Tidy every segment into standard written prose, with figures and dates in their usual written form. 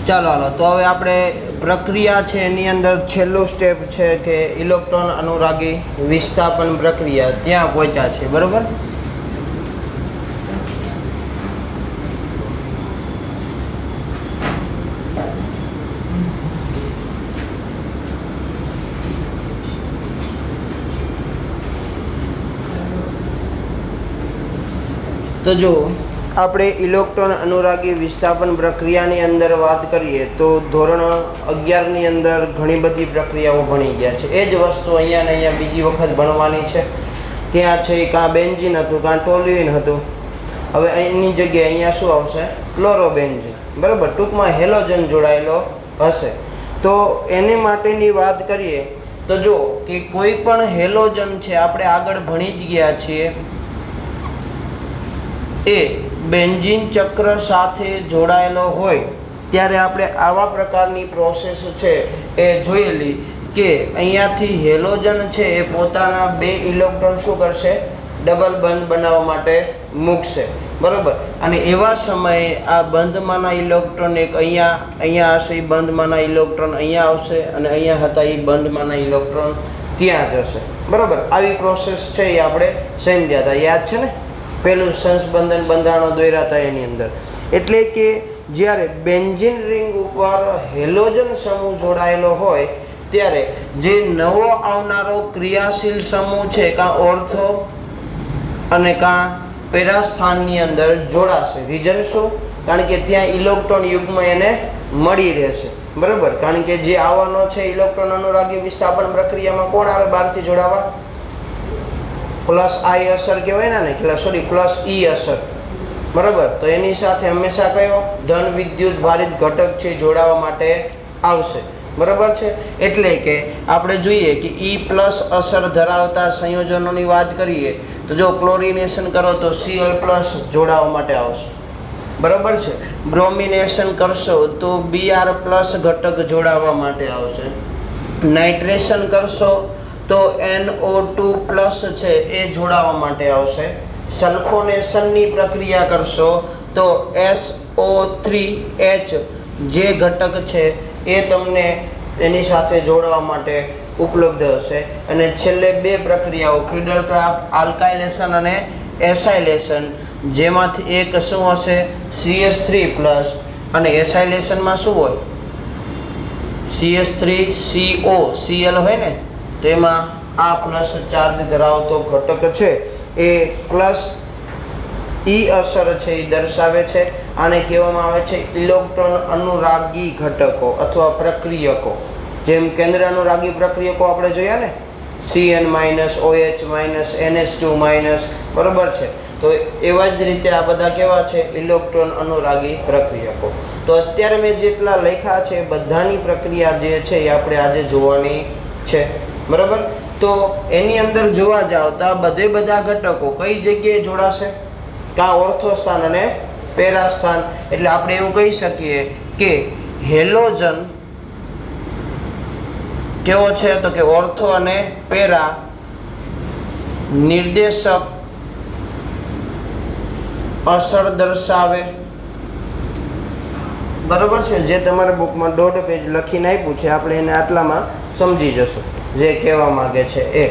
ચાલો હાલો તો હવે આપણે પ્રક્રિયા છે એની અંદર છેલ્લું સ્ટેપ છે કે ઇલેક્ટ્રોન અનુરાગી વિસ્થાપન પ્રક્રિયા ત્યાં પહોંચ્યા છે, બરોબર? તો જો આપણે ઇલેક્ટ્રોન અનુરાગી વિસ્થાપન પ્રક્રિયાની અંદર વાત કરીએ તો ધોરણ 11ની અંદર ઘણી બધી પ્રક્રિયાઓ ભણી ગયા છે. એ જ વસ્તુ અહીંયા ને અહીંયા બીજી વખત ભણવાની છે. ત્યાં છે કાં બેન્ઝીન હતું કાં ટોલ્યુઇન હતું. હવે એની જગ્યાએ અહીંયા શું આવશે? ક્લોરોબેન્ઝીન, બરાબર? ટૂંકમાં હેલોજન જોડાયેલો હશે. તો એની માટેની વાત કરીએ તો જો કે કોઈ પણ હેલોજન છે આપણે આગળ ભણી જ ગયા છીએ એ બેન્ઝીન ચક્ર સાથે જોડાયેલો હોય ત્યારે આપણે આવા પ્રકારની પ્રોસેસ છે એ જોયેલી કે અહીંયાથી હેલોજન છે એ પોતાના 2 ઇલેક્ટ્રોન શું કરશે? ડબલ બંધ બનાવવા માટે મૂકશે, બરાબર? અને એવા સમયે આ બંધમાંના ઇલેક્ટ્રોન એક અહીંયા હશે, એ બંધમાંના ઇલેક્ટ્રોન અહીંયા આવશે અને અહીંયા હતા એ બંધમાંના ઇલેક્ટ્રોન ત્યાં જશે, બરાબર? આવી પ્રોસેસ છે એ આપણે સમજ્યા હતા, યાદ છે ને? પેલું સંસ્બંધન બંધારણો દોર્યા હતા એની અંદર. એટલે કે જ્યારે બેન્ઝીન રિંગ ઉપર હેલોજન સમૂહ જોડાયેલો હોય ત્યારે જે નવો આવનારો ક્રિયાશીલ સમૂહ છે કાં ઓર્થો અને કાં પેરા સ્થાનની અંદર જોડાશે. રીઝન શું? કારણ કે ત્યાં ઇલેક્ટ્રોન યુગ્મ એને મળી રહેશે, બરાબર? કારણ કે જે આવવાનો છે ઇલેક્ટ્રોન અનુરાગી વિસ્થાપન પ્રક્રિયામાં કોણ આવે બહારથી જોડાવા? પ્લસ આઈ અસર કહેવાય ને, પ્લસ ઈ અસર, બરાબર? તો એની સાથે હંમેશા કયો ધન વિદ્યુત ભારિત ઘટક છે જોડાવા માટે આવશે, બરાબર છે? એટલે કે આપણે જોઈએ કે ઈ પ્લસ અસર ધરાવતા સંયોજનોની વાત કરીએ તો જો ક્લોરિનેશન કરો તો Cl પ્લસ જોડાવા માટે આવશે, બરાબર છે? બ્રોમિનેશન કરશો તો Br પ્લસ ઘટક જોડાવા માટે આવશે. નાઇટ્રેશન કરશો તો NO2 પ્લસ છે એ જોડાવા માટે આવશે. સલ્ફોનેશનની પ્રક્રિયા કરશો તો SO3H જે ઘટક છે એ તમને એની સાથે જોડવા માટે ઉપલબ્ધ હશે. અને છેલ્લે 2 પ્રક્રિયાઓ ક્રિડલક્રાફ્ટ આલ્કાઇલેશન અને એસાઇલેશન, જેમાંથી એક શું હશે? CH3+ અને એસાઇલેશનમાં શું હોય? CH3CO Cl હોય ને, તેમાં આ પ્લસ ચાર્જ ધરાવતો ઘટક છે એ પ્લસ ઈ અસર છે એ દર્શાવે છે. આને કહેવામાં આવે છે ઇલેક્ટ્રોન અનુરાગી ઘટકો અથવા પ્રક્રિયકો. જેમ કેન્દ્ર અનુરાગી પ્રક્રિયકો આપણે જોયા ને, Cn- OH- NH2-, બરોબર છે? તો એવા જ રીતે આ બધા કેવા છે? ઇલેક્ટ્રોન અનુરાગી પ્રક્રિયકો. તો અત્યારે મેં જેટલા લખ્યા છે બધાની પ્રક્રિયા જે છે એ આપણે આજે જોવાની છે, બરાબર? તો એની અંદર જોવા જાવ તો બધા ઘટકો કઈ જગ્યાએ જોડાશે? કાં ઓર્થો સ્થાન અને પેરા સ્થાન. એટલે આપણે એવું કહી શકીએ કે હેલોજન કેવો છે? તો કે ઓર્થો અને પેરા નિર્દેશક અસર દર્શાવે, બરોબર છે? જે તમારા બુકમાં 1.5 પેજ લખીને આપ્યું છે આપણે એને આટલામાં સમજી જશો જે કહેવા માંગે છે એ,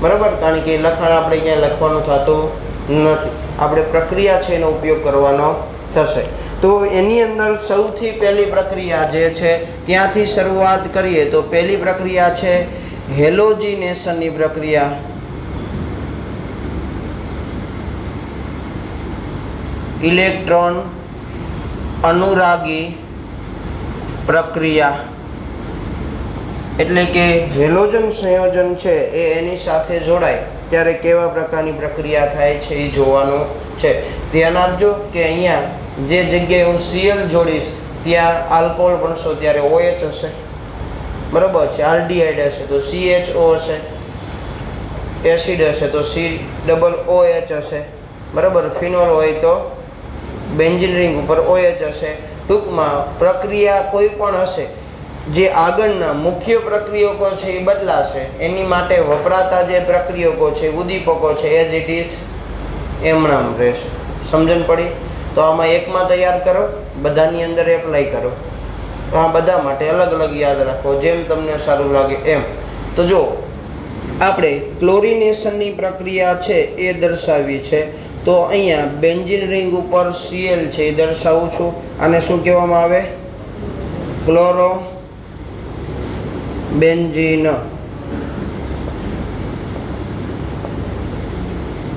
બરાબર? કારણ કે લખાણ આપણે ક્યાંય લખવાનું થતું નથી, આપણે પ્રક્રિયા છે એનો ઉપયોગ કરવાનો થશે. તો એની અંદર સૌથી પહેલી પ્રક્રિયા જે છે ત્યાંથી શરૂઆત કરીએ તો પહેલી પ્રક્રિયા છે હેલોજિનેશનની પ્રક્રિયા. ઇલેક્ટ્રોન અનુરાગી પ્રક્રિયા એટલે કે હેલોજન સંયોજન છે એ એની સાથે જોડાય ત્યારે કેવા પ્રકારની પ્રક્રિયા થાય છે એ જોવાનું છે. ધ્યાન આપજો કે અહીંયા જે જગ્યાએ હું Cl જોડીશ ત્યાં આલ્કોહોલ બનશો ત્યારે OH હશે, બરાબર છે? આલ્ડીહાઇડ હશે તો CHO હશે, એસિડ હશે તો COOH હશે, બરાબર? ફિનોલ હોય તો બેન્ઝીન રિંગ ઉપર OH હશે. ટૂંકમાં પ્રક્રિયા કોઈ પણ હશે જે આગળના મુખ્ય પ્રક્રિયકો છે એ બદલાશે, એની માટે વપરાતા જે પ્રક્રિયકો છે ઉદ્દીપકો છે એઝ ઇટ ઇઝ એમણામ રહેશે. સમજણ પડી? તો આમાં એકમાં તૈયાર કરો, બધાની અંદર એપ્લાય કરો. આ બધા માટે અલગ અલગ યાદ રાખો, જેમ તમને સારું લાગે એમ. તો જો આપણે ક્લોરિનેશનની પ્રક્રિયા છે એ દર્શાવી છે, તો અહીંયા બેન્ઝીન રિંગ ઉપર Cl છે એ દર્શાવું છું. આને શું કહેવામાં આવે? Chloro benzene.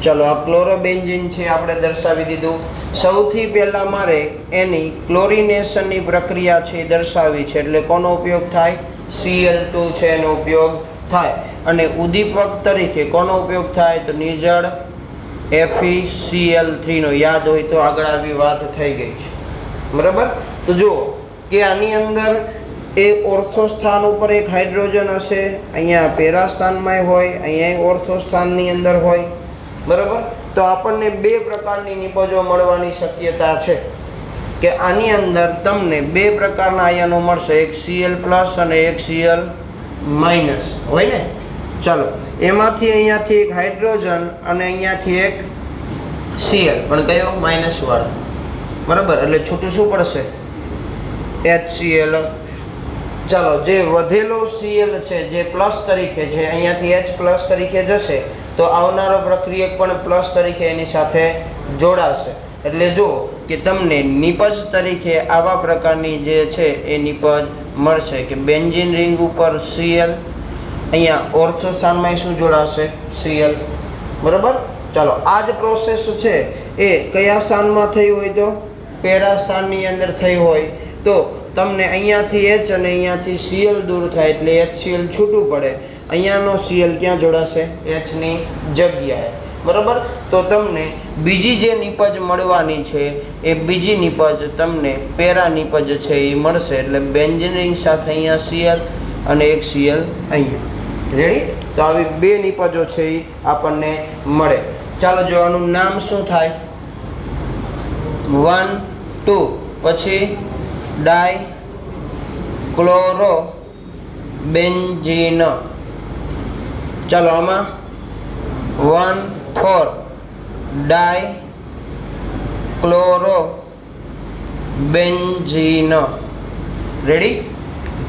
ચલો, આ ક્લોરોબેન્ઝીન છે આપણે દર્શાવી દીધું. સૌથી પહેલા મારે એની ક્લોરિનેશનની પ્રક્રિયા છે એ દર્શાવી છે, એટલે કોનો ઉપયોગ થાય? Cl2 છે એનો ઉપયોગ થાય. અને ઉદ્દીપક તરીકે કોનો ઉપયોગ થાય? તો નિર્જળ FeCl3 નો. યાદ હોય તો આગળ આવી વાત થઈ ગઈ છે, બરાબર. તો જુઓ કે આની અંદર એ ઓર્થો સ્થાન ઉપર એક હાઇડ્રોજન હશે, અહીંયા પેરા સ્થાનમાં હોય, અહીંયા ઓર્થો સ્થાનની અંદર હોય, બરાબર. તો આપણને બે પ્રકારની નિપજો મળવાની શક્યતા છે, કે આની અંદર તમને બે પ્રકારના આયનો મળશે, એક Cl+ અને એક Cl- હોય ને. ચાલો, એમાંથી અહીંયાથી એક હાઇડ્રોજન અને અહીંયાથી એક Cl, પણ કયો? માઇનસ વાળો, બરાબર. એટલે છૂટું શું પડશે? HCl. ચાલો, જે વધેલો Cl છે જે પ્લસ તરીકે છે, અહીંયાથી H+ તરીકે જશે, તો આવનારો પ્રક્રિયક પણ પ્લસ તરીકે એની સાથે જોડાશે. એટલે જો કે તમને નિપજ તરીકે આવા પ્રકારની જે છે એ નિપજ મળશે, કે બેન્ઝીન રિંગ ઉપર Cl, અહીંયા ઓર્થો સ્થાનમાં શું જોડાશે? Cl, બરાબર. ચાલો, આ જ પ્રોસેસ છે એ કયા સ્થાનમાં થઈ હોય? તો પેરા સ્થાનની અંદર થઈ હોય, તો તમને અહીંયાથી H અને અહીંયાથી Cl દૂર થાય, એટલે HCl છૂટું પડે. અહીંયાનો Cl ક્યાં જોડાશે? H ની જગ્યાએ, બરાબર. તો તમને બીજી જે નિપજ મળવાની છે એ બીજી નિપજ તમને પેરા નિપજ છે એ મળશે. એટલે બેન્ઝીન રિંગ સાથે અહીંયા Cl અને એક Cl અહીંયા. રેડી? તો આવી બે નિપજો છે એ આપણને મળે. ચાલો, જો આનું નામ શું થાય? 1 2 પછી ડાય ક્લોરો બેન્ઝીન. ચાલો, આમાં 1 4 ડાય ક્લોરો બેન્ઝીન. રેડી?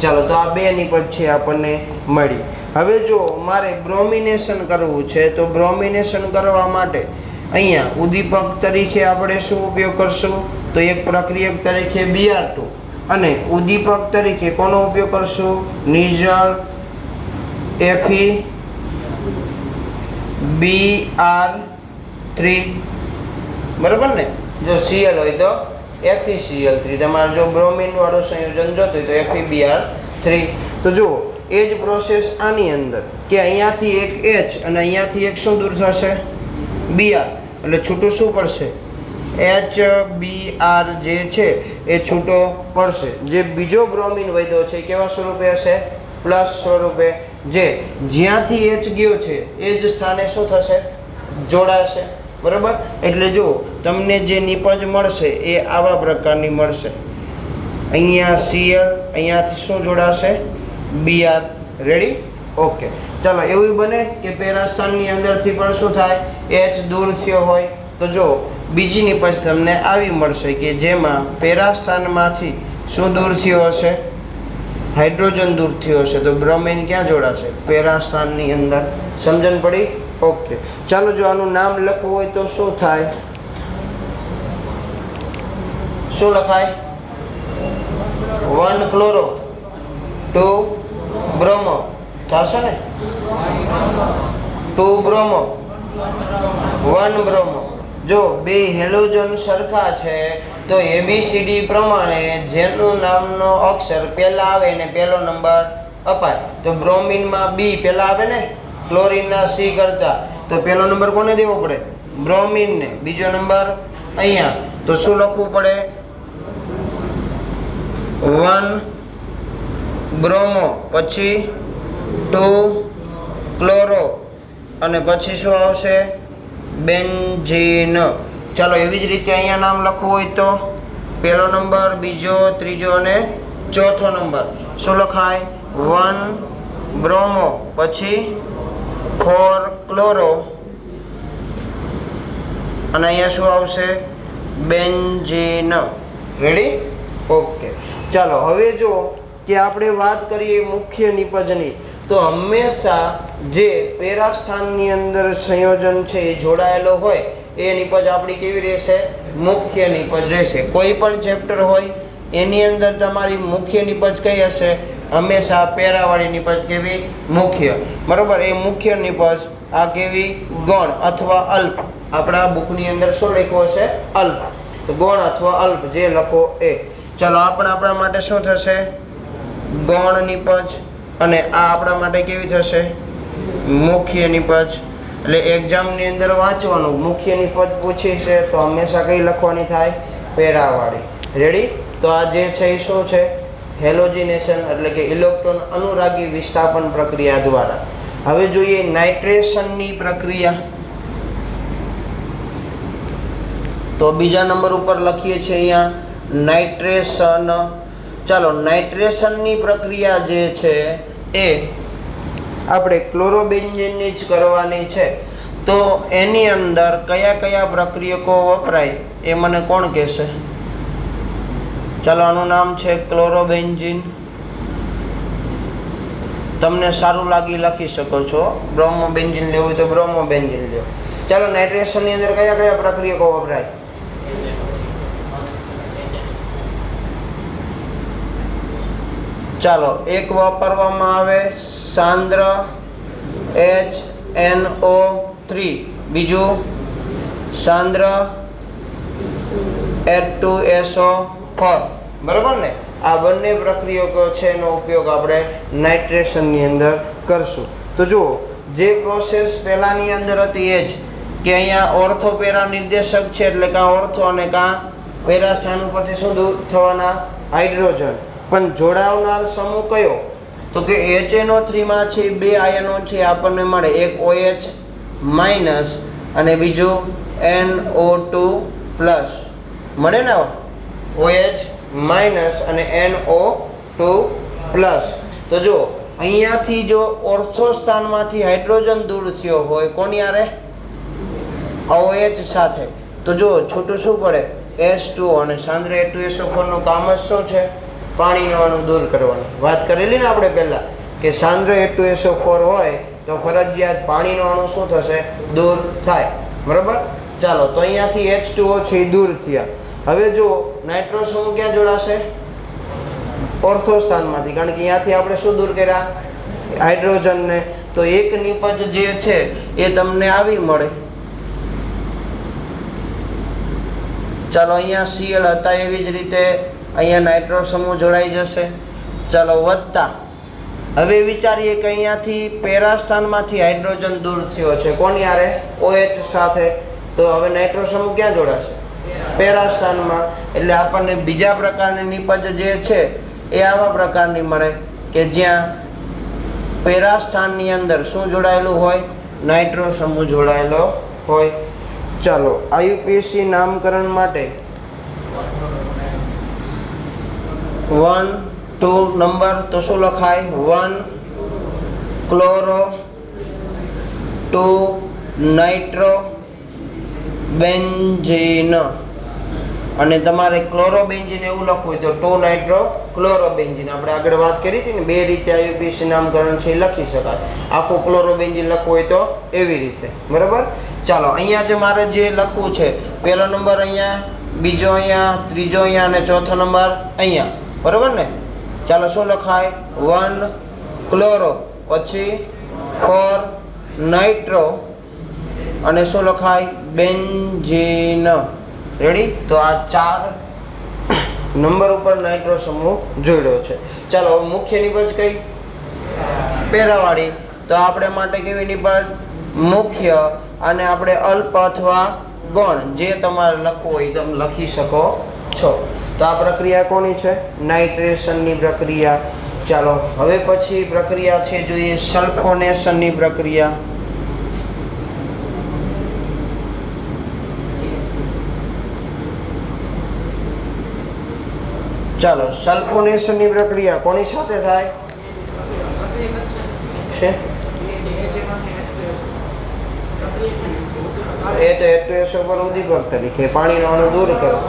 ચાલો, તો આ બે નિપજ છે આપણને મળી. હવે જો મારે બ્રોમિનેશન કરવું છે, તો બ્રોમિનેશન કરવા માટે અહીંયા ઉદ્દીપક તરીકે આપણે શું ઉપયોગ કરશું? તો એક પ્રક્રિયક તરીકે Br2, અને ઉદ્દીપક તરીકે કોનો ઉપયોગ કરશું? નિર્જળ FeBr3, બરાબર ને. જો Cl હોય તો FeCl3. તમારે જો બ્રોમિન વાળું સંયોજન જોતું હોય તો FeBr3. તો જુઓ, એ જ પ્રોસેસ આની અંદર, કે અહીંયાથી એક H અને અહીંયાથી એક શું દૂર થશે? Br. એટલે છૂટું શું પડશે? HBr જે છે એ છૂટો પડશે. જે બીજો બ્રોમિન વધ્યો છે કેવા સ્વરૂપે હશે? પ્લસ સ્વરૂપે. જે જ્યાંથી H ગયો છે એ જ સ્થાને શું થશે? જોડાશે, બરાબર. એટલે જો તમને જે નિપજ મળશે એ આવા પ્રકારની મળશે. અહીંયા Cl, અહીંયાથી શું જોડાશે? Br. રેડી? ઓકે. ચાલો, એવું બને કે પેરા સ્થાનની અંદરથી પણ શું થાય? H દૂર થયો હોય, તો જો બીજી નિપજ તમને આવી મળશે, કે જેમાં પેરા સ્થાનમાંથી શું દૂર થયો હશે? હાઇડ્રોજન દૂર થયો હશે. તો બ્રોમિન ક્યાં જોડાશે? પેરા સ્થાનની અંદર. સમજણ પડી? ઓકે. ચાલો, જો આનું નામ લખવું હોય તો શું થાય? શું લખાય? 1 ક્લોરો 2 બ્રોમો થશે ને? 2 બ્રોમો 1 બ્રોમો. જો બે હેલોજન સરખા છે તો ABCD પ્રમાણે જેનું નામનો અક્ષર પહેલા આવે એને પહેલો નંબર અપાય. તો બ્રોમિનમાં B પહેલા આવે ને, ક્લોરીનના C કરતા, તો પહેલો નંબર કોને દેવો પડે? બ્રોમિનને. બીજો નંબર અહીંયા, તો શું લખવું પડે? 1 બ્રોમો, પછી 2 ક્લોરો, અને પછી શું આવશે? બેન્ઝીન. ચાલો, એવી જ રીતે અહીંયા નામ લખવું હોય તો પહેલો નંબર, બીજો, ત્રીજો અને ચોથો નંબર શું લખાય? 1 બ્રોમો, પછી 4 ક્લોરો, અને અહીંયા શું આવશે? બેન્ઝીન. રેડી? ઓકે, ચાલો હવે જો કે આપણે વાત કરીએ મુખ્ય નિપજની, તો હંમેશા જે પેરાસ્થાનની અંદર સંયોજન છે એ જોડાયેલો હોય એ નિપજ આપણી કેવી રહેશે? મુખ્ય નિપજ રહેશે. કોઈ પણ ચેપ્ટર હોય એની અંદર તમારી મુખ્ય નિપજ કઈ હશે? હંમેશા પેરાવાળી નિપજ કેવી? મુખ્ય. બરોબર, એ મુખ્ય નિપજ આ કેવી? ગૌણ અથવા અલ્પ. આપણા બુકની અંદર શું લખ્યું હશે? અલ્પ. તો ગૌણ અથવા અલ્પ જે લખો એ. ચાલો આપણા માટે શું થશે? ગૌણ નિપજ. અને આ આપણા માટે કેવી થશે? મુખ્ય નિપજ. એટલે એક્ઝામની અંદર વાંચવાનું, મુખ્ય નિપજ પૂછી છે તો હંમેશા કઈ લખવાની થાય? પેરાવાળી. રેડી? તો આ જે છે એ શું છે? હેલોજિનેશન એટલે કે ઇલેક્ટ્રોન અનુરાગી વિસ્થાપન પ્રક્રિયા દ્વારા. હવે જોઈએ નાઇટ્રેશનની પ્રક્રિયા. તો બીજા નંબર ઉપર લખીએ છીએ અહીંયા નાઇટ્રેશન. ચાલો, નાઇટ્રેશનની પ્રક્રિયા જે છે એ આપણે ક્લોરોબેન્ઝીનની જ કરવાની છે. તો એની અંદર કયા કયા પ્રક્રિયકો વપરાય એ મને કોણ કહેશે? ચાલો, આનું નામ છે ક્લોરોબેન્ઝીન. તમને સારું લાગી લખી શકો છો. બ્રોમોબેન્ઝીન લેવું હોય તો બ્રોમોબેન્ઝીન લો. ચાલો, નાઇટ્રેશનની અંદર કયા કયા પ્રક્રિયકો વપરાય? ચાલો, એક વાપરવામાં આવે સાંદ્ર HNO3, બીજું સાંદ્ર H2SO4. બરાબર ને? આ બંને પ્રક્રિયકો છે એનો ઉપયોગ આપણે નાઇટ્રેશનની અંદર કરશું. તો જુઓ, જે પ્રોસેસ પહેલાની અંદર હતી એ જ કે અહીંયા ઓર્થો પેરા નિર્દેશક છે એટલે કાં ઓર્થો અને કાં પેરા સ્થાન ઉપરથી શું દૂર થવાના? હાઇડ્રોજન. પણ જોડાવનાર સમૂહ કયો? તો કે HNO3 માં છે બે આયનો છે આપણને મળે, એક OH માઇનસ અને બીજું NO2 પ્લસ. મળે ને? OH માઇનસ અને NO2 પ્લસ. તો જો અહીંયાથી જો ઓર્થો સ્થાનમાંથી હાઇડ્રોજન દૂર થયો હોય કોની હારે? OH સાથે. તો જો છૂટું શું પડે? H2 અને સાંદ્ર H2SO4 નું કામ જ શું છે? પાણીનું અણુ દૂર કરવાનું. વાત કરેલી ને આપણે પહેલા કે સાંદ્ર H2SO4 હોય તો ફરજિયાત પાણીનો અણુ શું થશે? દૂર થાય. બરાબર? ચાલો, તો અહીંયાથી H2O છે એ દૂર થયા. હવે જો નાઇટ્રો સમૂહ ક્યાં જોડાશે? ઓર્થો સ્થાનમાંથી, કારણ કે અહીંયાથી આપણે શું દૂર કર્યા? હાઇડ્રોજનને. તો એક નિપજ જે છે એ તમને આવી મળે. ચાલો, અહીંયા Cl હતા એવી જ રીતે અહીંયા નાઇટ્રો સમૂહ જોડાઈ જશે. ચાલો, વધતા હવે વિચારીએ કે અહીંયાથી પેરા સ્થાનમાંથી હાઇડ્રોજન દૂર થયો છે કોની હારે? OH સાથે. તો હવે નાઇટ્રો સમૂહ ક્યાં જોડાશે? પેરા સ્થાનમાં. એટલે આપણને બીજા પ્રકારની નિપજ જે છે એ આવા પ્રકારની મળે કે જ્યાં પેરા સ્થાનની અંદર શું જોડાયેલું હોય? નાઇટ્રો સમૂહ જોડાયેલો હોય. ચાલો, IUPAC નામકરણ માટે 1 2 નંબર તો શું લખાય? 1 ક્લોરો 2 નાઇટ્રો બેન્ઝીન. અને તમારે ક્લોરોબેન્ઝીન એવું લખવું હોય તો 2 નાઇટ્રો ક્લોરોબેન્ઝીન. આપણે આગળ વાત કરી હતી ને, બે રીતે IUPAC નામકરણ છે એ લખી શકાય. આખું ક્લોરોબેન્ઝીન લખવું હોય તો એવી રીતે. બરાબર? ચાલો, અહીંયા જે મારે જે લખવું છે, પહેલો નંબર અહીંયા, બીજો અહીંયા, ત્રીજો અહીંયા અને ચોથો નંબર અહીંયા. બરાબર ને? ચાલો, શું લખાય? 1 ક્લોરો, પછી 4 નાઇટ્રો અને શું લખાય? બેન્ઝીન. રેડી? તો આ 4 નંબર ઉપર નાઇટ્રો સમૂહ જોડ્યો છે. ચાલો, મુખ્ય નિપજ કઈ? પેરાવાળી. તો આપણે માટે કેવી નિપજ? મુખ્ય. અને આપણે અલ્પ અથવા ગૌણ જે તમારે લખવું હોય તમે લખી શકો છો. તો આ પ્રક્રિયા કોની છે? નાઇટ્રેશનની પ્રક્રિયા. ચાલો, હવે પછી પ્રક્રિયા છે જોઈએ સલ્ફોનેશનની પ્રક્રિયા. ચાલો, સલ્ફોનેશનની પ્રક્રિયા કોની સાથે થાય છે? એ તો H2SO4 ઉદ્દીપક તરીકે પાણીનો અણુ દૂર કરો.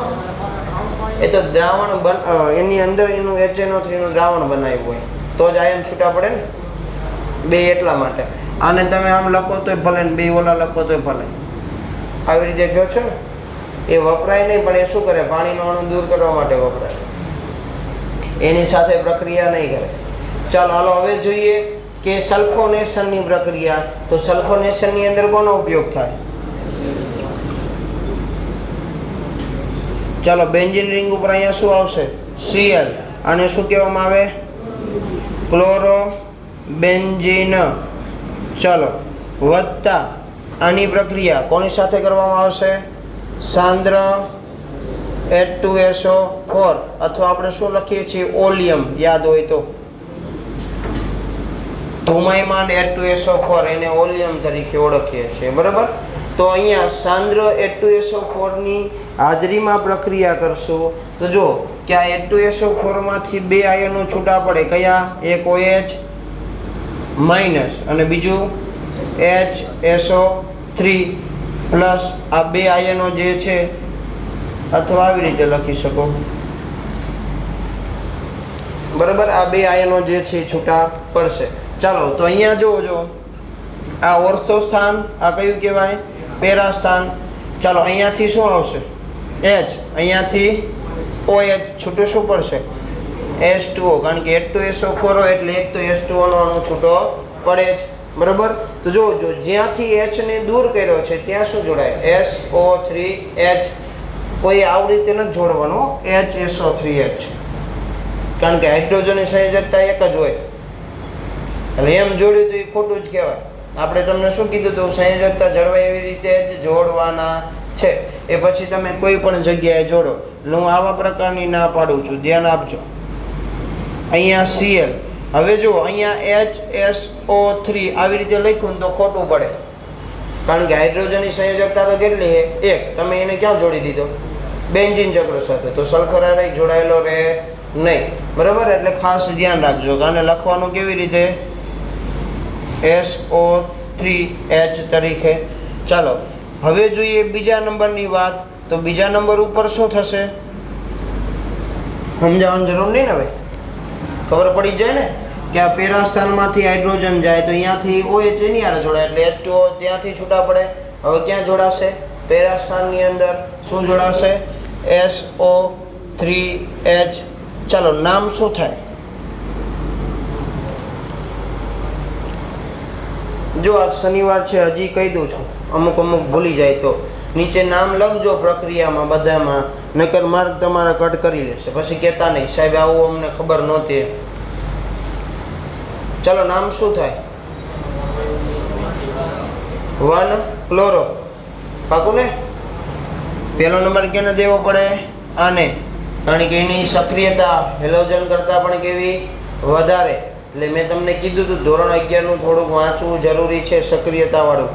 એ તો દ્રાવણ એની અંદર એનું HNO3 નું દ્રાવણ બનાવ્યું હોય તો જ આયન છૂટા પડે ને, બે એટલા માટે. આને તમે આમ લખો તોય ભલે ને બે ઓલા લખો તોય ભલે, આવી રીતે કહો છો ને, એ વપરાય નહીં, પણ એ શું કરે, પાણીનો અણુ દૂર કરવા માટે વપરાય, એની સાથે પ્રક્રિયા નહીં કરે. ચાલો હાલો હવે જોઈએ કે સલ્ફોનેશનની પ્રક્રિયા. તો સલ્ફોનેશનની અંદર કોનો ઉપયોગ થાય? ચાલો બેન્ઝીન રિંગ ઉપર અહીંયા શું આવશે? Cl. આને શું કહેવામાં આવે? Chloro benzene. ચાલો વત્તા આની પ્રક્રિયા કોની સાથે કરવામાં આવશે? સાંદ્ર H2SO4 અથવા આપણે શું લખીએ છીએ? ઓલિયમ. યાદ હોય તો ધુમાયમાન H2SO4 એને ઓલિયમ તરીકે ઓળખીએ છીએ, બરાબર. તો અહીંયા સાંદ્ર H2SO4 ની હાજરીમાં પ્રક્રિયા કરશો તો જો કે આ H2SO4 માંથી બે આયનો છૂટા પડે. કયા? એક OH માઇનસ અને બીજું HSO3 પ્લસ. આ બે આયનો જે છે, અથવા આવી રીતે લખી શકો, બરાબર. આ બે આયનો જે છે છૂટા પડશે. ચાલો તો અહીંયા જો આ ઓર્થો સ્થાન, આ કયું કહેવાય? પેરા સ્થાન. ચાલો અહીંયાથી શું આવશે? H. અહીંયાથી OH છૂટું શું પડશે? H2O. કારણ કે H2SO4 હોય એટલે એક તો H2O નો અણુ છૂટો પડે જ, બરાબર. તો જો જ્યાંથી H ને દૂર કર્યો છે ત્યાં શું જોડાય? SO3H. કોઈ આવી રીતે નથી જોડવાનો, HSO3H, કારણ કે હાઇડ્રોજનની સંયોજકતા એક જ હોય, એટલે એમ જોડ્યું તો એ ખોટું જ કહેવાય. આપણે તમને શું કીધું હતું? સંયોજકતા જળવાય એવી રીતે જ જોડવાના છે. એ પછી તમે કોઈ પણ જગ્યાએ જોડો. એટલે હું આવા પ્રકારની ના પાડું છું, ધ્યાન આપજો. અહીંયા Cl. હવે જો અહીંયા HSO3 આવી રીતે લખ્યું ને તો ખોટું પડે, કારણ કે હાઇડ્રોજનની સંયોજકતા તો કેટલી છે? એક. તમે એને ક્યાં જોડી દીધો? બેન્ઝીન ચક્ર સાથે. તો સલ્ફર આયનાઇડ જોડાયેલો રહે નહીં, બરાબર. એટલે ખાસ ધ્યાન રાખજો. આને લખવાનું કેવી રીતે? SO3H તરીકે. ચાલો હવે જોઈએ બીજા નંબરની વાત. તો બીજા નંબર ઉપર શું થશે? સમજાવવાની જરૂર નહીં ને, હવે ખબર પડી જાય ને કે આ પેરા સ્થાનમાંથી હાઇડ્રોજન જાય તો અહીંયાથી OH એની હારે જોડાય એટલે H2O ત્યાંથી છૂટા પડે. હવે ક્યાં જોડાશે? પેરા સ્થાનની અંદર શું જોડાશે? SO3H. ચાલો નામ શું થાય? જો આજ શનિવાર છે, હજી કહી દઉં છું, અમુક ભૂલી જાય તો નીચે નામ લખજો પ્રક્રિયામાં બધામાં, નકર માર્ક તમારા કટ કરી લેશે. પછી કહેતા નહીં સાહેબ આવું અમને ખબર નહોતી. ચાલો નામ શું થાય? 1 ક્લોરો. પાકું ને? પહેલો નંબર કેને દેવો પડે? આને, કારણ કે એની સક્રિયતા હેલોજન કરતાં પણ કેવી? વધારે. એટલે મેં તમને કીધું હતું ધોરણ 11 નું થોડુંક વાંચવું જરૂરી છે, સક્રિયતા વાળું.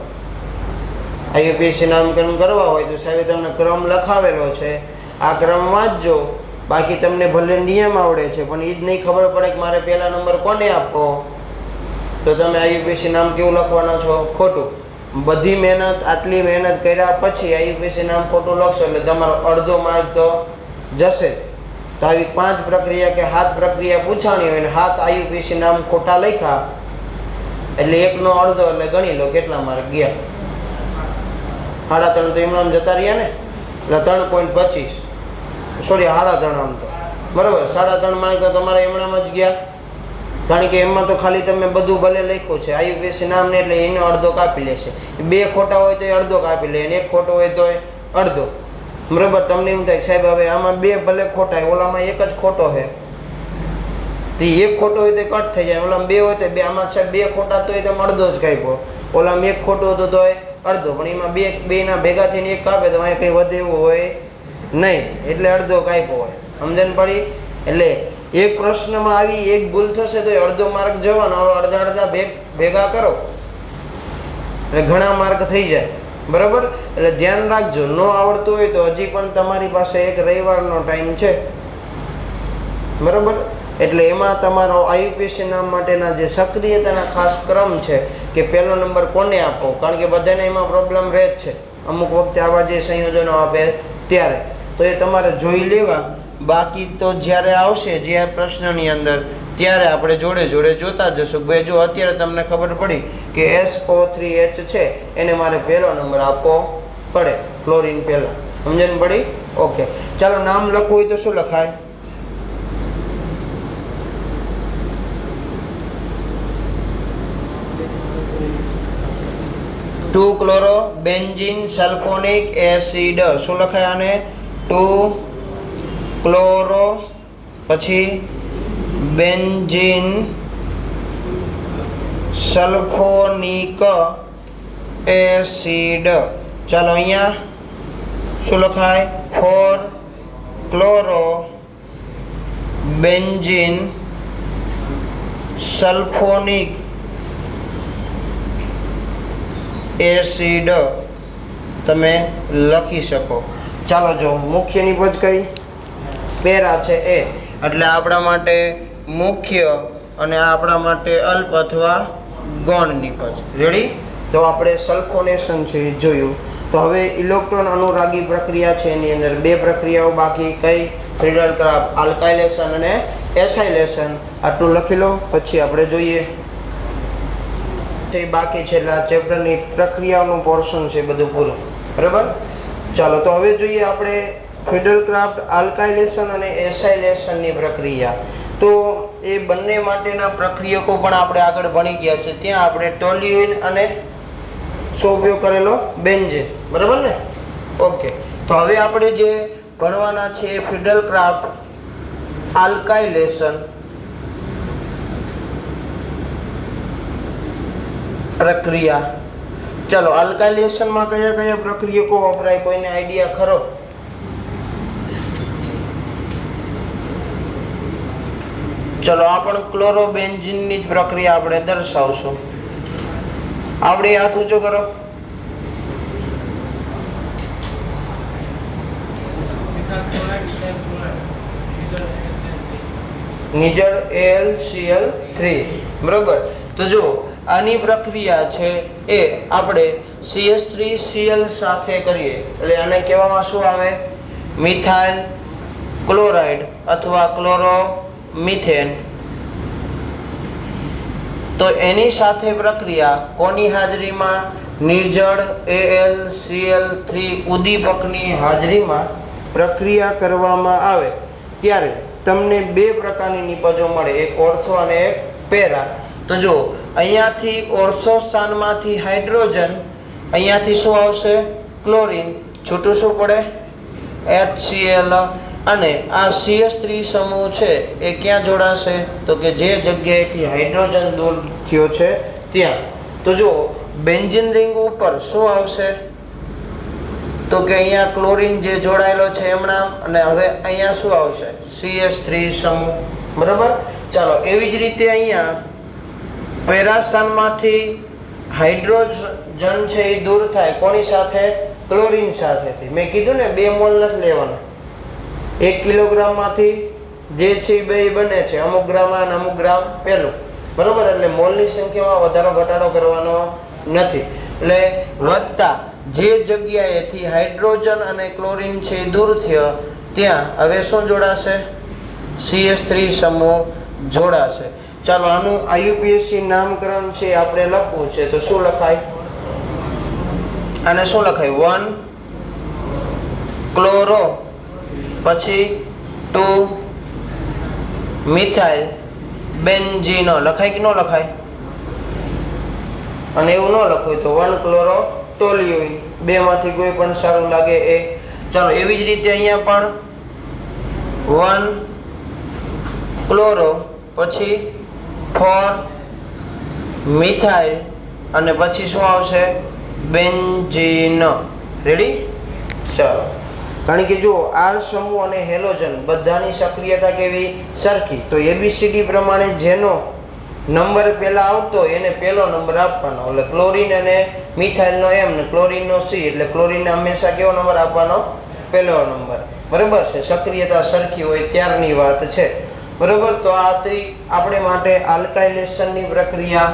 IUPAC નામકરણ કરવા હોય તો સાહેબ તમને ક્રમ લખાવેલો છે, આ ક્રમ વાંચજો. બાકી તમને ભલે નિયમ આવડે છે પણ એ જ નહીં ખબર પડે કે મારે પહેલા નંબર કોને આપવો, તો તમે IUPAC નામ કેવું લખવાના છો? ખોટું. બધી મહેનત, આટલી મહેનત કર્યા પછી IUPAC નામ ખોટું લખશો એટલે તમારો અડધો માર્ક તો જશે જ. તો આવી 5 પ્રક્રિયા કે 7 પ્રક્રિયા પૂછાણી હોય ને 7 IUPAC નામ ખોટા લખ્યા એટલે એકનો અડધો, એટલે ગણી લો કેટલા માર્ક ગયા? 3.5 તો એમનામ જતા રહ્યા ને, એટલે 3.25, સોરી 3.5 આમ તો બરાબર. 3.5 માર્ક તો તમારા એમનામ જ ગયા, કારણ કે એમાં તો ખાલી તમે બધું ભલે લખ્યું છે IUPAC નામ ને, એટલે એનો અડધો કાપી લેશે. 2 ખોટા હોય તો એ અડધો કાપી લે, અને 1 ખોટો હોય તો અડધો, બરાબર. તમને એમ થાય સાહેબ હવે આમાં 2 ભલે ખોટા, ઓલામાં 1 જ ખોટો છે, તો 1 ખોટો હોય તો કટ થઈ જાય, ઓલામાં 2 હોય તો 2, આમાં સાહેબ 2 ખોટા તો તમે અડધો જ કાપ્યો, ઓલામાં 1 ખોટો હતો તો અડધો, પણ એમાં 2 ના ભેગા થઈને 1 કાપે તો અહીંયા કંઈ વધે એવું હોય નહીં, એટલે અડધો કાપ્યો હોય. સમજણ પડી? એટલે એક પ્રશ્નમાં આવી એક ભૂલ થશે તો અડધો માર્ક જવાનો. હવે અડધા ભેગા કરો એટલે ઘણા માર્ક થઈ જાય, બરાબર. એટલે ધ્યાન રાખજો, ન આવડતું હોય તો હજી પણ તમારી પાસે એક રવિવારનો ટાઈમ છે, બરાબર. એટલે એમાં તમારો IUPAC નામ માટેના જે સક્રિયતાના ખાસ ક્રમ છે કે પહેલો નંબર કોને આપવો, કારણ કે બધાને એમાં પ્રોબ્લેમ રહે જ છે અમુક વખતે આવા જે સંયોજનો આપે ત્યારે. તો તો એ તમારે જોઈ લેવા. બાકી તો જ્યારે આવશે જે પ્રશ્નની અંદર ત્યારે આપણે જોડે જોડે જોતા જશું. ભાઈ જો અત્યારે તમને ખબર પડી કે SO3H છે એને મારે પહેલો નંબર આપવો પડે, ક્લોરીન પહેલા. સમજણ પડી? ઓકે, ચાલો નામ લખવું હોય તો શું લખાય? Two chloro benzene sulphonic acid. શું લખાય આને? ટુ ક્લોરો પછી બેન્ઝીન સલ્ફોનિક એસિડ. ચાલો અહીંયા શું લખાય? 4 ક્લોરો બેન્ઝીન સલ્ફોનિક એસિડ તમે લખી શકો. ચાલો જો મુખ્ય નિપજ કઈ? પેરા છે એ, એટલે આપણા માટે મુખ્ય અને આપણા માટે અલ્પ અથવા ગૌણ નિપજ. રેડી? તો આપણે સલ્ફોનેશન છે જોયું. તો હવે ઇલેક્ટ્રોન અનુરાગી પ્રક્રિયા છે એની અંદર બે પ્રક્રિયાઓ બાકી. કઈ? ફ્રીડલ ક્રાફ્ટ, આલ્કાઇલેશન અને એસાઇલેશન. આટલું લખી લો, પછી આપણે જોઈએ બાકી છે. એટલે આ ચેપ્ટરની પ્રક્રિયાઓનું પોર્શન છે બધું પૂરું. બરાબર? ચાલો તો હવે જોઈએ આપણે ફ્રીડલ ક્રાફ્ટ, આલ્કાઇલેશન અને એસાઇલેશનની પ્રક્રિયા. તો એ બંને માટેના પ્રક્રિયકો પણ આપણે આગળ ભણી ગયા છે. ત્યાં આપણે ટોલ્યુઇન અને શું ઉપયોગ કરેલો? બેન્ઝીન. બરાબર ને? ઓકે, તો હવે આપણે જે ભણવાના છે ફ્રીડલ ક્રાફ્ટ, આલ્કાઇલેશન પ્રક્રિયા. ચાલો, આલ્કાઇલેશનમાં કયા કયા પ્રક્રિયકો વપરાય? કોઈને આઈડિયા ખરો? ચલો આ પણ ક્લોરોબેન્ઝીનની જ પ્રક્રિયા આપણે દર્શાવશું. આપણે હાથ ઊંચો કરો. નિજળ AlCl3. બરોબર? તો જો આની પ્રક્રિયા છે એ આપણે CH3Cl સાથે કરીએ એટલે આને કહેવામાં શું આવે? મિથાઇલ ક્લોરાઇડ અથવા ક્લોરોમિથેન. તો એની સાથે પ્રક્રિયા કોની હાજરીમાં? નિર્જળ AlCl3 ઉદ્દીપકની હાજરીમાં પ્રક્રિયા કરવામાં આવે ત્યારે તમને બે પ્રકારની નિપજો મળે, એક ઓર્થો અને એક પેરા. તો જો અહીંયાથી ઓર્થો સ્થાનમાંથી હાઇડ્રોજન, અહીંયાથી શું આવશે? ક્લોરીન. છૂટું શું પડે? HCl. અને આ CH3 સમૂહ છે એ ક્યાં જોડાશે? તો કે જે જગ્યાએથી હાઇડ્રોજન દૂર થયો છે ત્યાં. તો જો બેન્ઝીન રિંગ ઉપર શું આવશે? તો કે અહીંયા ક્લોરીન જે જોડાયેલો છે એમણા, અને હવે અહીંયા શું આવશે? CH3 સમૂહ. બરાબર? ચાલો એવી જ રીતે અહીંયા પેરા સ્થાનમાંથી હાઇડ્રોજન છે એ દૂર થાય કોની સાથે? ક્લોરીન સાથેથી. મેં કીધું ને 2 મોલ નથી લેવાના. 1 કિલોગ્રામમાંથી જે છે એ બે બને છે, અમુક ગ્રામ અને અમુક ગ્રામ પેલું. બરોબર? એટલે મોલની સંખ્યામાં વધારો ઘટાડો કરવાનો નથી. એટલે વધતા જે જગ્યાએથી હાઇડ્રોજન અને ક્લોરીન છે એ દૂર થયો ત્યાં હવે શું જોડાશે? CH3 સમૂહ જોડાશે. ચાલો આનું IUPAC નામકરણ છે આપણે લખવું છે. તો શું લખાય? આને શું લખાય? 1 ક્લોરો પછી 2 મિથાઇલ બેન્ઝીનો. લખાય કે ન લખાય? અને એવું ન લખવું તો 1 ક્લોરો ટોલ્યુઇન. બે માંથી કોઈ પણ સારું લાગે એ. ચાલો એવી જ રીતે અહીંયા પણ 1 ક્લોરો પછી 4 મિથાઇલ અને પછી શું આવશે? બેન્ઝીન. રેડી? ચાલો, કારણ કે જો આર સમૂહ અને હેલોજન બધાની સક્રિયતા કેવી? સરખી. તો ABCD પ્રમાણે જેનો નંબર પહેલા આવતો એને પહેલો નંબર આપવાનો. એટલે ક્લોરીન અને મિથાઇલનો M ને ક્લોરીનનો C. એટલે ક્લોરીનને હંમેશા કેવો નંબર આપવાનો? પહેલો નંબર. બરાબર છે? સક્રિયતા સરખી હોય ત્યારની વાત છે. બરાબર? તો આ હતી આપણે માટે આલ્કાઇલેશનની પ્રક્રિયા,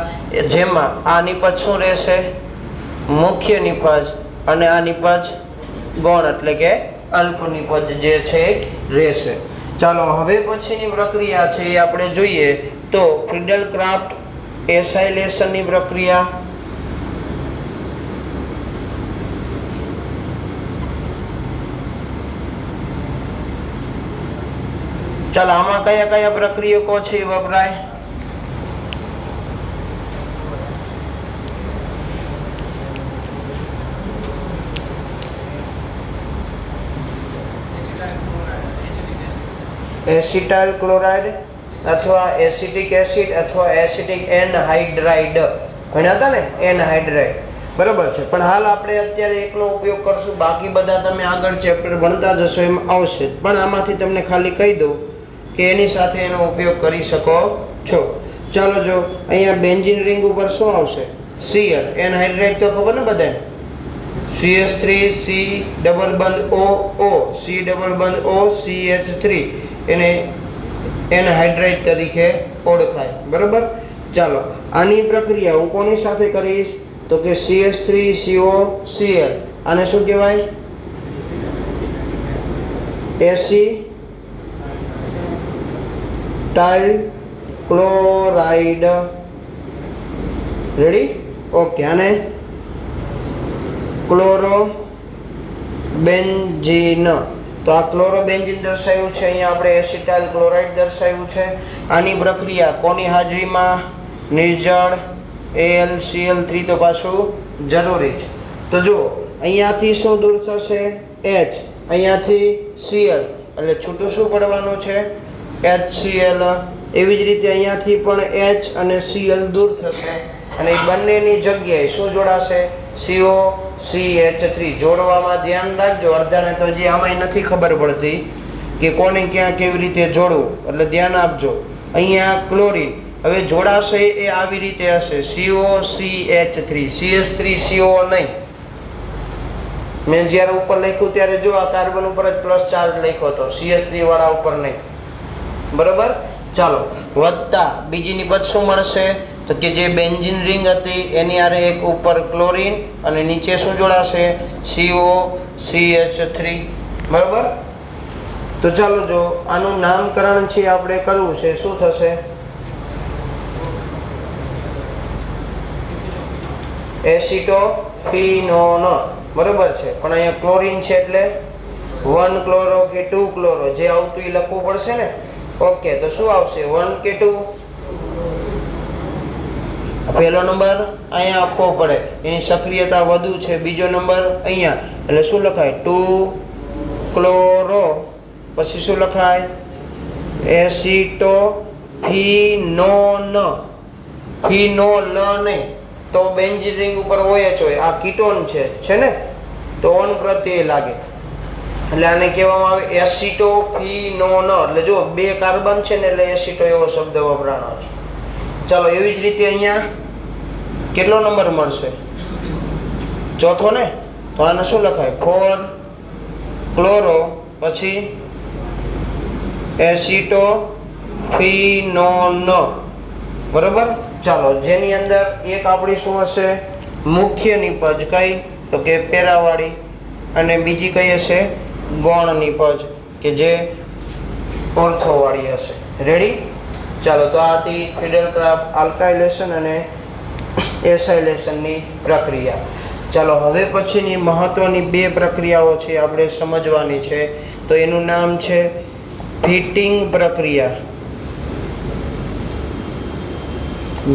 જેમાં આ નિપજ શું રહેશે? મુખ્ય નિપજ. અને આ નિપજ ગૌણ એટલે કે અલ્પ નિપજ જે છે રહેશે. ચાલો હવે પછીની પ્રક્રિયા છે એ આપણે જોઈએ તો ફ્રીડલ ક્રાફ્ટ એસાઇલેશનની પ્રક્રિયા. ચાલો આમાં કયા કયા પ્રક્રિયકો છે એ વપરાય? એસિટાઇલ ક્લોરાઇડ અથવા એસિટિક એસિડ અથવા એસિટિક એનહાઇડ્રાઇડ ભણ્યા હતા ને, એનહાઇડ્રાઇડ બરાબર છે. પણ હાલ આપણે અત્યારે એકનો ઉપયોગ કરશું, બાકી બધા તમે આગળ ચેપ્ટર ભણતા જશો એમાં આવશે. પણ આમાંથી તમને ખાલી કહી દઉં કે એની સાથે એનો ઉપયોગ કરી શકો છો. ચાલો જો અહીંયા બેન્ઝીન રિંગ ઉપર શું આવશે? Cl. એનહાઇડ્રાઇડ તો ખબર ને બધાને, CH3 C ડબલ બંધ O C ડબલ બંધ O CH3 એને એનહાઇડ્રાઇડ તરીકે ઓળખાય. બરાબર. ચાલો આની પ્રક્રિયા હું કોની સાથે કરીશ તો કે CH3COCl. આને શું કહેવાય? Acetyl chloride. રેડી? ઓકે. આને ક્લોરોબેન્ઝીન. તો આ ક્લોરોબેન્ઝીન દર્શાવ્યું છે, અહીંયા આપણે એસિટાઇલ ક્લોરાઇડ દર્શાવ્યું છે. આની પ્રક્રિયા કોની હાજરીમાં? નિર્જળ AlCl3 તો પાછું જરૂરી છે. તો જો અહીંયાથી શું દૂર થશે? H. અહીંયાથી Cl એટલે છૂટું શું પડવાનું છે? HCl. એવી જ રીતે અહીંયાથી પણ H અને Cl દૂર થશે અને એ બંનેની જગ્યાએ શું જોડાશે? COCH3. જોડવામાં ધ્યાન રાખજો, અડધાને તો હજી આમાંય નથી ખબર પડતી કે કોને ક્યાં કેવી રીતે જોડવું, એટલે ધ્યાન આપજો. અહીંયા ક્લોરીન હવે જોડાશે એ આવી રીતે હશે COCH3 CH3CO નહીં. મેં જ્યારે ઉપર લખ્યું ત્યારે જો આ કાર્બન ઉપર જ પ્લસ ચાર્જ લખ્યો હતો, CH3 વાળા ઉપર નહીં. બરોબર. ચાલો વત્તા બીજી નિપજ શું મળશે તો કે જે બેન્ઝીન રિંગ હતી એની આરે એક ઉપર ક્લોરીન અને નીચે શું જોડાશે? COCH3. બરોબર. તો ચાલો જો આનું નામકરણ છે આપણે કરવું છે, શું થશે? એસિટોફિનોન. બરોબર છે. પણ અહીંયા ક્લોરીન છે એટલે 1 ક્લોરો કે 2 ક્લોરો જે આવતું એ લખવું પડશે ને. ઓકે. તો શું આવશે? 1 કે 2? પહેલો નંબર અહીંયા આપવો પડે, એની સક્રિયતા વધુ છે. બીજો નંબર અહીંયા એટલે શું લખાય? 2 ક્લોરો. પછી શું લખાય? એસિટોફિનોન. ફિનોલ નહીં, તો બેન્ઝીન રિંગ ઉપર હોય જ હોય. આ કીટોન છે ને, તો ઓન પ્રત્યય લાગે એટલે આને કહેવામાં આવે એસિટોફિનોન. એટલે જો બે કાર્બન છે ને એટલે એસિટો એવો શબ્દ વપરાનો છે. ચાલો એવી જ રીતે અહીંયા કેટલો નંબર મળશે? ચોથો ને, તો આને શું લખાય? 4 ક્લોરો પછી એસિટોફિનોન. બરોબર. ચાલો જેની અંદર એક આપણી શું હશે? મુખ્ય નિપજ. કઈ તો કે પેરાવાળી, અને બીજી કઈ હશે? ગૌણ નિપજ કે જે ઓર્થોવાળી હશે. રેડી? ચાલો તો આ હતી ફ્રીડલ ક્રાફ્ટ આલ્કાઇલેશન અને એસાઇલેશનની પ્રક્રિયા. ચાલો હવે પછીની મહત્વની બે પ્રક્રિયાઓ છે આપણે સમજવાની છે. તો એનું નામ છે ફિટિંગ પ્રક્રિયા,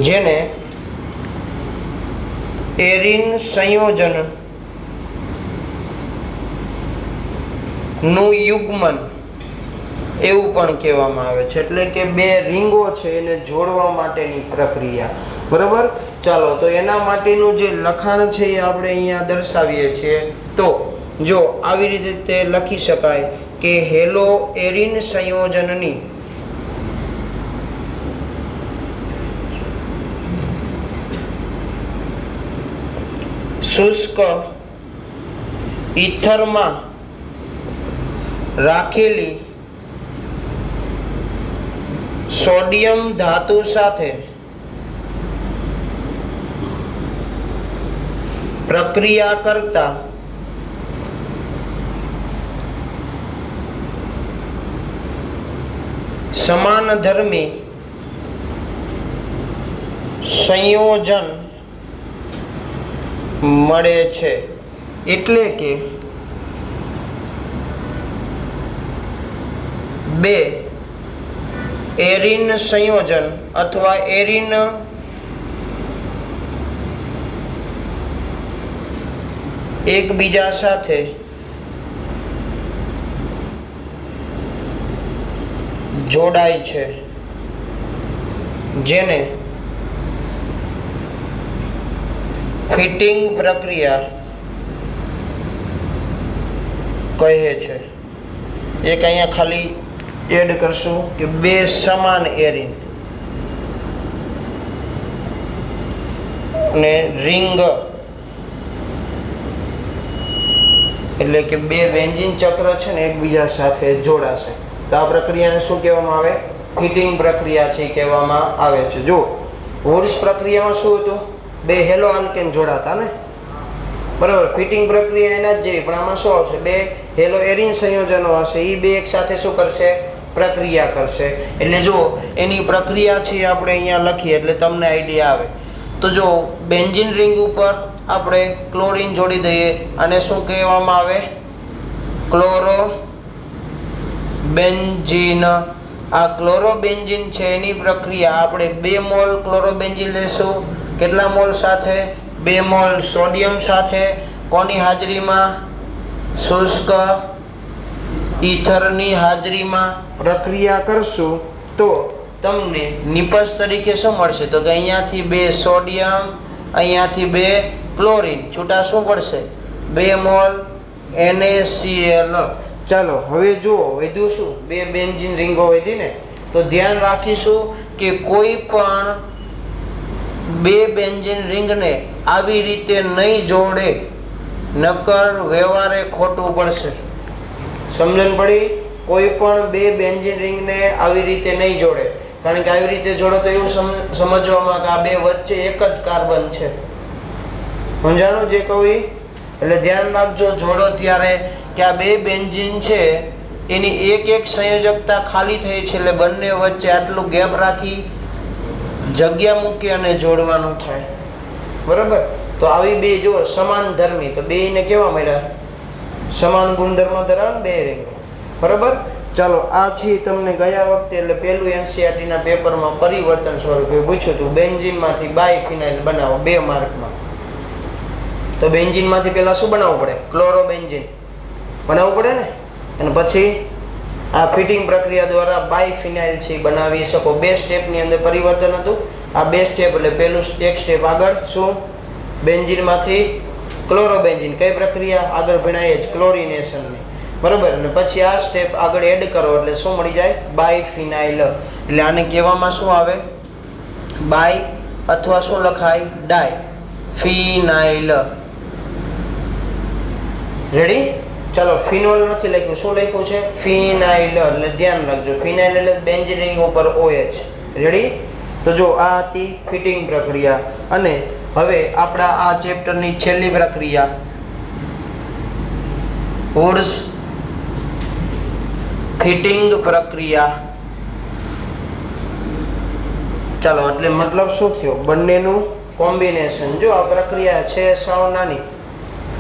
જેને એરિન સંયોજન નું યુગ્મન એવું પણ કહેવામાં આવે છે. એટલે કે બે રીંગો છે એને જોડવા માટેની પ્રક્રિયા. બરોબર. ચાલો તો એના માટેનું જે લખાણ છે એ આપણે અહીંયા દર્શાવીએ છીએ. તો જો આવી રીતે લખી શકાય કે હેલો એરિન સંયોજનની શુષ્ક ઈથરમાં રાખેલી સોડિયમ ધાતુ સાથે પ્રક્રિયા કરતા સમાનધર્મી સંયોજન મળે છે, એટલે કે બે એરિન સંયોજન અથવા એરિન એકબીજા સાથે જોડાય છે, જેને ફિટિંગ પ્રક્રિયા કહે છે. એક અહીંયા ખાલી એડ કરશું કે બે સમાન એરિન અને રિંગ એટલે કે બે બેન્ઝીન ચક્ર છે ને એકબીજા સાથે જોડાશે તો આ પ્રક્રિયાને શું કહેવામાં આવે? ફિટિંગ પ્રક્રિયા છે કહેવામાં આવે છે. જો વુડ્સ પ્રક્રિયામાં શું હતું? બે હેલો આલ્કેન જોડાતા ને, બરાબર. ફિટિંગ પ્રક્રિયા એના જ જેવી, પણ આમાં શું આવશે? બે હેલો એરિન સંયોજનો હશે, એ બે એક સાથે શું કરશે? પ્રક્રિયા કરશે. એટલે જો એની પ્રક્રિયા છે આપણે અહીંયા લખીએ એટલે તમને આઈડિયા આવે. તો જો બેન્ઝીન રિંગ ઉપર આપણે ક્લોરીન જોડી દઈએ અને શું કહેવામાં આવે? ક્લોરોબેન્ઝીન. આ ક્લોરોબેન્ઝીન છે એની પ્રક્રિયા આપણે 2 મોલ ક્લોરોબેન્ઝીન લેશું. કેટલા મોલ સાથે? 2 મોલ સોડિયમ સાથે. કોની હાજરીમાં? શુષ્ક ઈથરની હાજરીમાં પ્રક્રિયા કરશું તો તમને નિપજ તરીકે શું મળશે? તો કે અહીંયાથી 2 સોડિયમ, અહીંયાથી 2 ક્લોરીન, છૂટા શું પડશે? 2 મોલ NaCl. ચાલો હવે જુઓ વધ્યું શું? 2 બેન્ઝીન રિંગો વધી ને, તો ધ્યાન રાખીશું કે કોઈ પણ 2 બેન્ઝીન રિંગને આવી રીતે નહીં જોડે, નકર વ્યવહારે ખોટું પડશે. સમજણ પડી? કોઈ પણ 2 બેન્ઝીન રિંગને આવી રીતે નહીં જોડે, કારણ કે આવી રીતે જોડો તો એવું સમજવામાં કે આ બે વચ્ચે એક જ કાર્બન છે. સમજાણું જે કહું? એટલે ધ્યાન રાખજો જોડો ત્યારે કે આ 2 બેન્ઝીન છે એની એક એક સંયોજકતા ખાલી થઈ છે, એટલે બંને વચ્ચે આટલું ગેપ રાખી જગ્યા મૂકી અને જોડવાનું થાય. બરાબર. તો આવી બે જો સમાન ધર્મી, તો બેયને કેવા મળ્યા? સમાન ગુણધર્મ ધરાવન 2 રિંગ. બરાબર. ચાલો આ છે તમને ગયા વખતે એટલે પહેલું NCERT ના પેપરમાં પરિવર્તન સ્વરૂપે પૂછ્યું હતું, બેન્ઝીનમાંથી બાયફિનાઇલ બનાવો 2 માર્કમાં. તો બેન્ઝીનમાંથી પહેલા શું બનાવવું પડે? ક્લોરોબેન્ઝીન બનાવવું પડે ને, અને પછી આ ફિટિંગ પ્રક્રિયા દ્વારા બાયફિનાઇલ છે બનાવી શકો. 2 સ્ટેપની અંદર પરિવર્તન હતું. આ 2 સ્ટેપ એટલે પહેલું એક સ્ટેપ આગળ શું? બેન્ઝીનમાંથી ક્લોરોબેન્ઝીન. કઈ પ્રક્રિયા આગળ ભણાય જ? ક્લોરિનેશનની. બરાબર. અને પછી આ સ્ટેપ આગળ એડ કરો એટલે શું મળી જાય? બાયફિનાઇલ. એટલે આને કહેવામાં શું આવે? બાય અથવા શું લખાય? ડાય ફિનાઇલ. રેડી? ચાલો ફિનોલ નથી લખ્યું, શું લખ્યું છે? ફિનાઇલ. એટલે ધ્યાન રાખજો, ફિનાઇલ એટલે બેન્ઝીન રિંગ ઉપર OH. રેડી? તો જો આ હતી ફિટિંગ પ્રક્રિયા. અને હવે આપણા આ ચેપ્ટરની છેલ્લી પ્રક્રિયા વુડ્સ ફિટિંગ પ્રક્રિયા. ચાલો એટલે મતલબ શું થયો? બંનેનું કોમ્બિનેશન. જો આ પ્રક્રિયા છે સાવ નાની,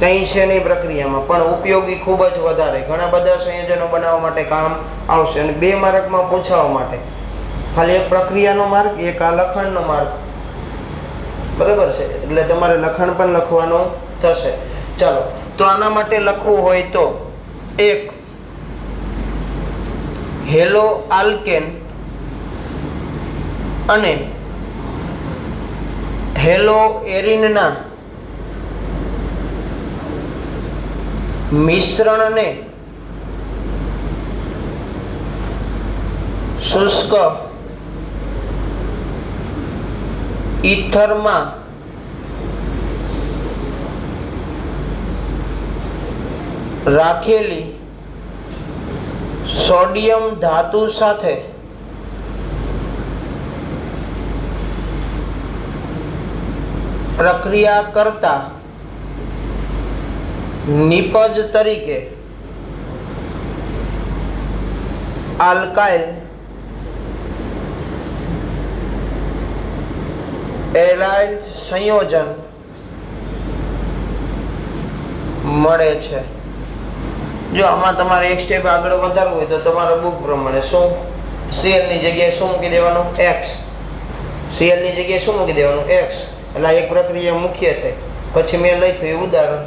કંઈ છે નહીં પ્રક્રિયામાં, પણ ઉપયોગી ખૂબ જ વધારે. ઘણા બધા સંયોજનો બનાવવા માટે કામ આવશે અને 2 માર્કમાં પૂછવા માટે ખાલી એક પ્રક્રિયાનો માર્ક, એક આ લખાણનો માર્ક. બરાબર છે. એટલે તમારે લખાણ પણ લખવાનું થશે. ચાલો તો આના માટે લખવું હોય તો એક હેલો આલ્કેન અને હેલો એરિનના મિશ્રણને શુષ્ક ઈથરમાં રાખેલી સોડિયમ ધાતુ સાથે પ્રક્રિયા કરતા નિપજ તરીકે આલ્કાઇલ એલાઇડ સંયોજન મળે છે. જો આમાં તમારે એક સ્ટેપ આગળ વધારવું હોય તો તમારા બુક પ્રમાણે શું Cl ની જગ્યાએ શું મૂકી દેવાનું X. Cl ની જગ્યાએ શું મૂકી દેવાનું X. એટલે એક પ્રક્રિયા મુખ્ય થઈ. પછી મેં લખ્યું એ ઉદાહરણ.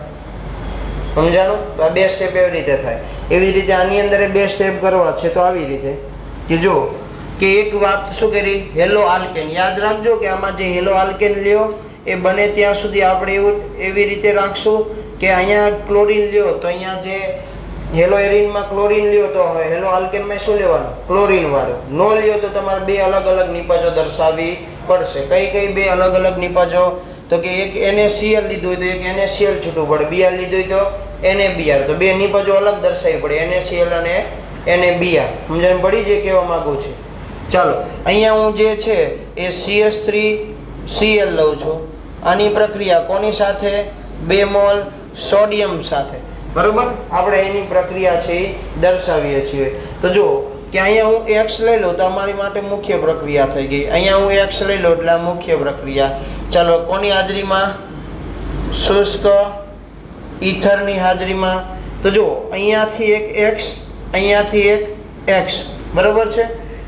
સમજાણું? આ બે સ્ટેપ એવી રીતે થાય. એવી રીતે આની અંદર બે સ્ટેપ કરવા છે તો આવી રીતે કે જો કે એક વાત શું કરી હેલો આલ્કેન. યાદ રાખજો કે આમાં જે હેલો આલ્કેન લ્યો એ બને ત્યાં સુધી આપણે એવી રીતે રાખશું કે અહીંયા ક્લોરીન લ્યો તો અહીંયા જે હેલો એરિનમાં ક્લોરીન લ્યો તો હેલો આલ્કેનમાં શું લેવાનું ક્લોરીન વાળું. નો લ્યો તો તમારે બે અલગ અલગ નિપાજો દર્શાવવી પડશે. કઈ કઈ બે અલગ અલગ નિપાજો? તો કે એક NaCl લીધું હોય તો એક NaCl છૂટું પડે, Br લીધું હોય તો NaBr. તો બે નિપાજો અલગ દર્શાવવી પડે NaCl અને NaBr. સમજણ પડી જે કહેવા માંગુ છું? ચાલો અહીંયા હું જે છે એ CH3Cl લઉં છું. આની પ્રક્રિયા કોની સાથે? 2 મોલ સોડિયમ સાથે. બરોબર? આપણે એની પ્રક્રિયા છે એ દર્શાવીએ છીએ. તો જો કે અહીંયા હું X લઈ લઉં તો અમારી માટે મુખ્ય પ્રક્રિયા થઈ ગઈ. અહીંયા હું X લઈ લઉં એટલે આ મુખ્ય પ્રક્રિયા. ચાલો કોની હાજરીમાં? શુષ્ક ઈથરની હાજરીમાં. તો જો અહીંયાથી એક X, અહીંયાથી એક X. બરોબર છે?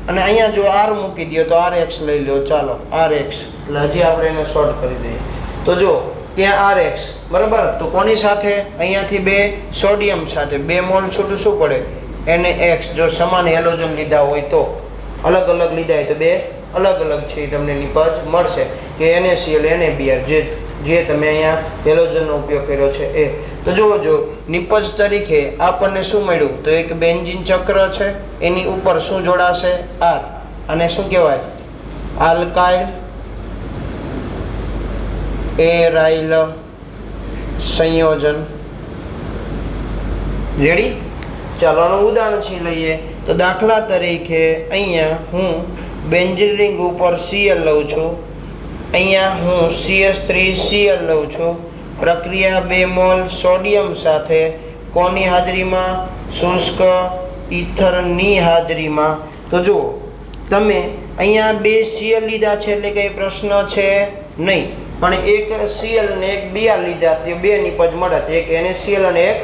અને અહીંયા જો R મૂકી દો તો RX લઈ લો. ચાલો RX એટલે હજી આપણે એને શોર્ટ કરી દઈએ. તો જો ત્યાં RX. બરાબર? તો કોની સાથે? અહીંયાથી 2 સોડિયમ સાથે 2 મોલ છૂટું શું પડે NaX. જો સમાન હેલોજન લીધા હોય તો, અલગ અલગ લીધા હોય તો બે અલગ અલગ છે તમને નિપજ મળશે કે NaCl NaBr જે તમે અહીંયા હેલોજનનો ઉપયોગ કર્યો છે એ. તો જો નિપજ તરીકે આપણને શું મળ્યું? તો એક બેન્ઝીન ચક્ર છે, એની ઉપર શું જોડાશે? R. અને શું કહેવાય? આલ્કાઇલ એરાઇલ સંયોજન. રેડી? ચાલો આનું ઉદાહરણ છે લઈએ. તો દાખલા તરીકે અહીંયા હું બેન્ઝીન રિંગ ઉપર Cl લઉં છું, અહીંયા હું CH3Cl લઉં છું. પ્રક્રિયા 2 મોલ સોડિયમ સાથે કોની હાજરીમાં? શુષ્ક ઈથરની હાજરીમાં. તો જુઓ તમે અહીંયા 2 Cl લીધા છે એટલે કંઈ પ્રશ્ન છે નહીં, પણ એક Cl ને એક Br લીધા તો 2 નિપજ મળે, એક NaCl અને એક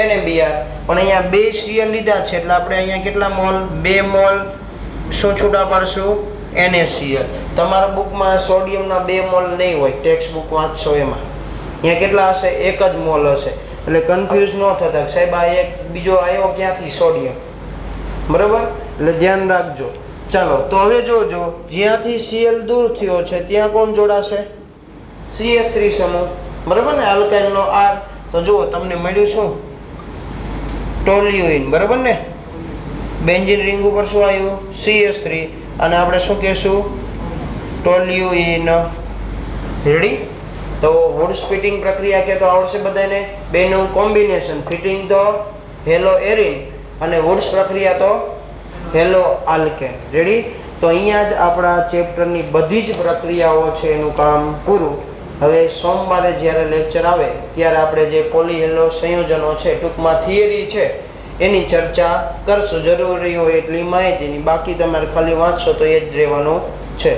NaBr. પણ અહીંયા 2 Cl લીધા છે એટલે આપણે અહીંયા કેટલા મોલ? 2 મોલ શું છૂટા પાડશું? NaCl. તમારા બુકમાં સોડિયમના 2 મોલ નહીં હોય, ટેક્સ્ટ બુક વાંચશો એમાં અહીંયા કેટલા હશે? 1 જ મોલ હશે. એટલે કન્ફ્યુઝ ન થતા સાહેબ આ એક બીજો આવ્યો ક્યાંથી સોડિયમ. બરાબર? એટલે ધ્યાન રાખજો. ચાલો તો હવે જોજો જ્યાંથી Cl દૂર થયો છે ત્યાં કોણ જોડાશે? CH3 સમૂહ. બરાબર ને? આલ્કાઇલનો R. તો જુઓ તમને મળ્યું શું? ટોલ્યુઇન. બરાબર ને? બેન્ઝીન રિંગ ઉપર શું આવ્યું? CH3. અને આપણે શું કહેશું? ટોલ્યુઇન. રેડી? તો વુડ્સ ફિટિંગ પ્રક્રિયા કે તો આવડશે બધાને. બેનું કોમ્બિનેશન. ફિટિંગ તો હેલો એરિન અને વુડ્સ પ્રક્રિયા તો હેલો આલ્કેન. રેડી? તો અહીંયા જ આપણા ચેપ્ટરની બધી જ પ્રક્રિયાઓ છે એનું કામ પૂરું. હવે સોમવારે જ્યારે લેક્ચર આવે ત્યારે આપણે જે પોલીહેલો સંયોજનો છે, ટૂંકમાં થિયરી છે, એની ચર્ચા કરશું. જરૂરી હોય એટલી માહિતીની, બાકી તમારે ખાલી વાંચશો તો એ જ રહેવાનું છે.